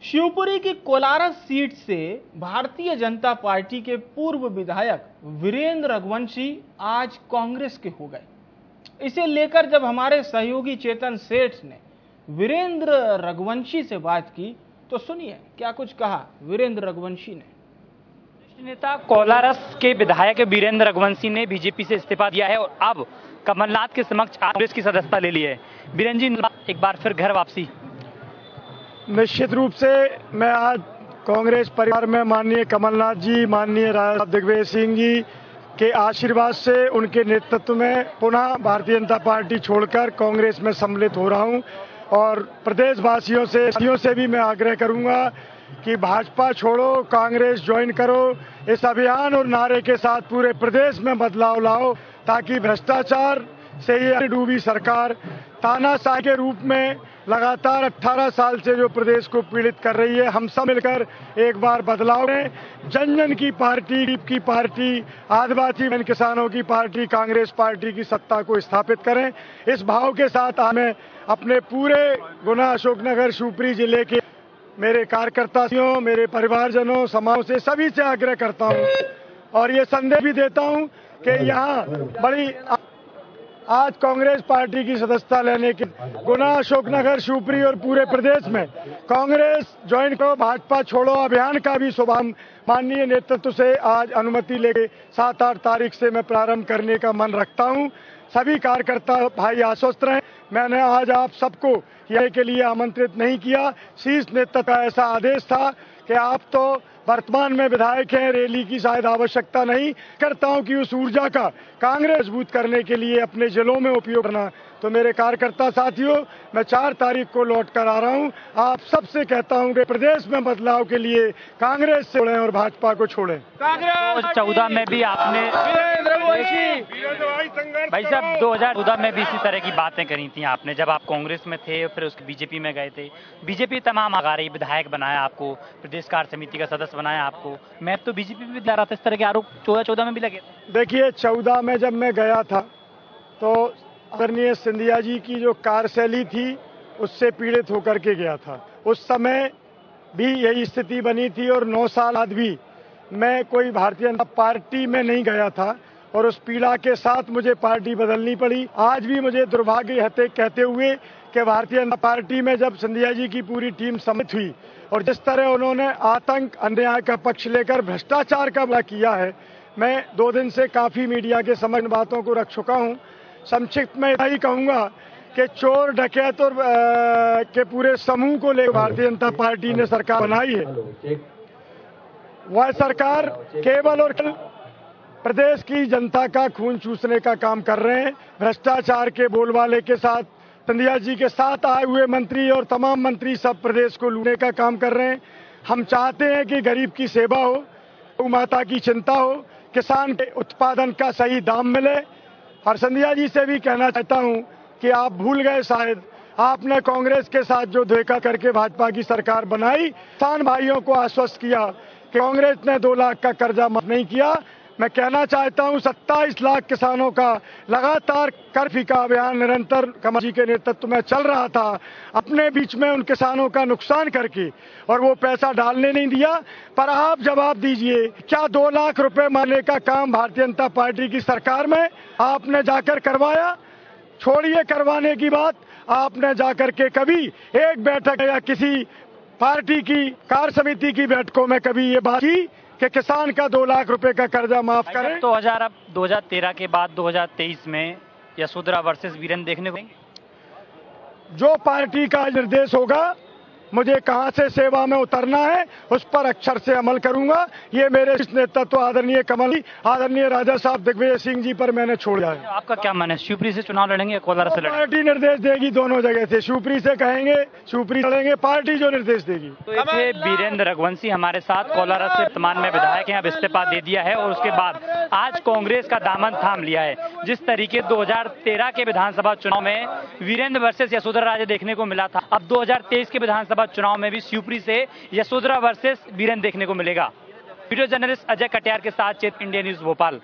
शिवपुरी की कोलारस सीट से भारतीय जनता पार्टी के पूर्व विधायक वीरेंद्र रघुवंशी आज कांग्रेस के हो गए। इसे लेकर जब हमारे सहयोगी चेतन सेठ ने वीरेंद्र रघुवंशी से बात की तो सुनिए क्या कुछ कहा वीरेंद्र रघुवंशी ने। नेता कोलारस के विधायक वीरेंद्र रघुवंशी ने बीजेपी से इस्तीफा दिया है और अब कमलनाथ के समक्ष कांग्रेस की सदस्यता ले ली है। वीरेंद्र जी एक बार फिर घर वापसी। निश्चित रूप से मैं आज कांग्रेस परिवार में माननीय कमलनाथ जी, माननीय राजा दिग्विजय सिंह जी के आशीर्वाद से उनके नेतृत्व में पुनः भारतीय जनता पार्टी छोड़कर कांग्रेस में सम्मिलित हो रहा हूं और प्रदेशवासियों से भी मैं आग्रह करूंगा कि भाजपा छोड़ो, कांग्रेस ज्वाइन करो। इस अभियान और नारे के साथ पूरे प्रदेश में बदलाव लाओ ताकि भ्रष्टाचार से ये डूबी सरकार तानाशाही के रूप में लगातार 18 साल से जो प्रदेश को पीड़ित कर रही है, हम सब मिलकर एक बार बदलाव करें। जन जन की पार्टी, गरीब की पार्टी, आदिवासी किसानों की पार्टी, कांग्रेस पार्टी की सत्ता को स्थापित करें। इस भाव के साथ मैं अपने पूरे गुना अशोकनगर शिवपुरी जिले के मेरे कार्यकर्ताओं, मेरे परिवारजनों, समाज से सभी से आग्रह करता हूं और ये संदेश भी देता हूं कि यहाँ बड़ी आज कांग्रेस पार्टी की सदस्यता लेने के गुना अशोकनगर शिवपुरी और पूरे प्रदेश में कांग्रेस ज्वाइन करो, भाजपा छोड़ो अभियान का भी शुभारंभ माननीय नेतृत्व से आज अनुमति लेके 7-8 तारीख से मैं प्रारंभ करने का मन रखता हूं। सभी कार्यकर्ता भाई आश्वस्त रहें। मैंने आज आप सबको यह के लिए आमंत्रित नहीं किया, शीर्ष नेतृत्व का ऐसा आदेश था कि आप तो वर्तमान में विधायक हैं, रैली की शायद आवश्यकता नहीं करता हूं कि उस ऊर्जा का कांग्रेस मजबूत करने के लिए अपने जिलों में उपयोग करना। तो मेरे कार्यकर्ता साथियों, मैं 4 तारीख को लौट कर आ रहा हूं। आप सबसे कहता हूं कि प्रदेश में बदलाव के लिए कांग्रेस से छोड़ें और भाजपा को छोड़ें। 2014 में भी आपने भाई साहब 2014 में भी इसी तरह की बातें करी थी आपने, जब आप कांग्रेस में थे फिर उसके बीजेपी में गए थे। बीजेपी तमाम आगारी विधायक बनाया आपको, प्रदेश कार्य समिति का सदस्य बनाया आपको। मैं तो बीजेपी में भी जा रहा था, इस तरह के आरोप 14 में भी लगे। देखिए 14 में जब मैं गया था तो आदरणीय सिंधिया जी की जो कार्यशैली थी उससे पीड़ित होकर के गया था। उस समय भी यही स्थिति बनी थी और 9 साल बाद भी मैं कोई भारतीय जनता पार्टी में नहीं गया था और उस पीड़ा के साथ मुझे पार्टी बदलनी पड़ी। आज भी मुझे दुर्भाग्य कहते हुए कि भारतीय जनता पार्टी में जब सिंधिया जी की पूरी टीम सम्मिलित हुई और जिस तरह उन्होंने आतंक अन्याय का पक्ष लेकर भ्रष्टाचार का बड़ा किया है, मैं 2 दिन से काफी मीडिया के समक्ष बातों को रख चुका हूं। संक्षिप्त में यही कहूंगा कि चोर डकैत और के पूरे समूह को लेकर भारतीय जनता पार्टी ने सरकार बनाई है। वह सरकार केवल और प्रदेश की जनता का खून चूसने का काम कर रहे हैं। भ्रष्टाचार के बोलबाले के साथ सिंधिया जी के साथ आए हुए मंत्री और तमाम मंत्री सब प्रदेश को लूटने का काम कर रहे हैं। हम चाहते हैं कि गरीब की सेवा हो, गौ माता की चिंता हो, किसान के उत्पादन का सही दाम मिले। और सिंधिया जी से भी कहना चाहता हूं कि आप भूल गए शायद, आपने कांग्रेस के साथ जो धोखा करके भाजपा की सरकार बनाई, किसान भाइयों को आश्वस्त किया कि कांग्रेस ने 2 लाख का कर्जा माफ नहीं किया। मैं कहना चाहता हूं 27 लाख किसानों का लगातार कर्फ्यू का अभियान निरंतर कमल जी के नेतृत्व में चल रहा था। अपने बीच में उन किसानों का नुकसान करके और वो पैसा डालने नहीं दिया। पर आप जवाब दीजिए, क्या 2 लाख रुपए मारने का काम भारतीय जनता पार्टी की सरकार में आपने जाकर करवाया? छोड़िए करवाने की बात, आपने जाकर के कभी एक बैठक या किसी पार्टी की कार्य समिति की बैठकों में कभी ये बात की कि किसान का 2 लाख रुपए का कर्जा माफ करें? तो 2013 के बाद 2023 में यशोधरा वर्सेस वीरेंद्र देखने को जो पार्टी का निर्देश होगा, मुझे कहां से सेवा में उतरना है उस पर अक्षर से अमल करूंगा। ये मेरे नेतृत्व आदरणीय कमल जी, आदरणीय राजा साहब दिग्विजय सिंह जी पर मैंने छोड़ दिया है। आपका क्या मन है, शिवपुरी से चुनाव लड़ेंगे या कोलारस से लड़ेंगे? पार्टी निर्देश देगी, दोनों जगह से शिवपुरी से कहेंगे, शिवपुरी लड़ेंगे, पार्टी जो निर्देश देगी। तो ये थे वीरेंद्र रघुवंशी हमारे साथ, कोलारस से वर्तमान में विधायक हैं, अब इस्तीफा दे दिया है और उसके बाद आज कांग्रेस का दामन थाम लिया है। जिस तरीके 2013 के विधानसभा चुनाव में वीरेंद्र वर्सेस यशोधरा राजे देखने को मिला था, अब 2023 के विधानसभा चुनाव में भी शिवपुरी से यशोधरा वर्सेस वीरेंद्र देखने को मिलेगा। वीडियो जर्नलिस्ट अजय कटियार के साथ चेत, इंडिया न्यूज भोपाल।